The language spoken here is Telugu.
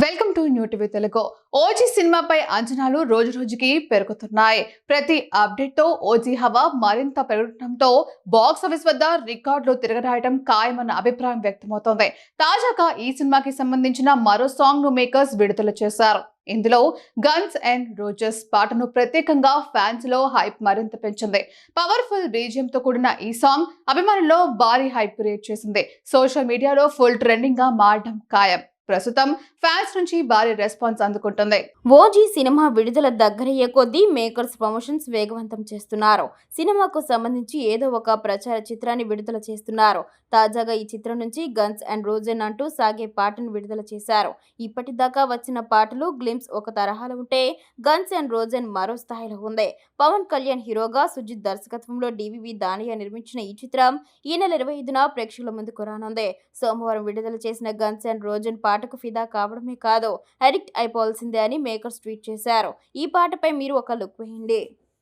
Welcome to new TV Telugu. OG సినిమాపై అంచనాలు రోజు రోజుకి పెరుగుతున్నాయి. ప్రతి అప్డేట్ తో ఓజీ హవా మరింత పెరగడంతో బాక్స్ ఆఫీస్ వద్ద రికార్డులు తిరగరాయడం ఖాయమన్న అభిప్రాయం వ్యక్తమవుతోంది. తాజాగా ఈ సినిమాకి సంబంధించిన మరో సాంగ్ ను మేకర్స్ విడుదల చేశారు. ఇందులో గన్స్ అండ్ రోజెస్ పాటను ప్రత్యేకంగా ఫ్యాన్స్ లో హైప్ మరింత పెంచింది. పవర్ఫుల్ బీజిఎం తో కూడిన ఈ సాంగ్ అభిమానుల్లో భారీ హైప్ క్రియేట్ చేసింది. సోషల్ మీడియాలో ఫుల్ ట్రెండింగ్ గా మారడం ఖాయం. ప్రస్తుతం ఫ్యాన్స్ నుంచి భారీ రెస్పాన్స్ అందుకుంటుంది. ఓజీ సినిమా విడుదల దగ్గరయ్యే కొద్దీ మేకర్స్ ప్రమోషన్స్ వేగవంతం చేస్తున్నారు. సినిమాకు సంబంధించి ఏదో ఒక ప్రచార చిత్రాన్ని విడుదల చేస్తున్నారు. తాజాగా ఈ చిత్రం నుంచి గన్స్ అండ్ రోజెన్ అంటూ సాగే పాటను విడుదల చేశారు. ఇప్పటిదాకా వచ్చిన పాటలు గ్లిమ్స్ ఒక తరహాలో ఉంటే గన్స్ అండ్ రోజెన్ మరో స్థాయిలో ఉంది. పవన్ కళ్యాణ్ హీరోగా, సుజిత్ దర్శకత్వంలో డివివి దానయ్య నిర్మించిన ఈ చిత్రం ఈ నెల 25న ప్రేక్షకుల ముందుకు రానుంది. సోమవారం విడుదల చేసిన గన్స్ అండ్ రోజెన్ పాటకు ఫిదా కావడమే కాదు, అడిక్ట్ అయిపోవాల్సిందే అని మేకర్స్ ట్వీట్ చేశారు. ఈ పాటపై మీరు ఒక లుక్ వేయండి.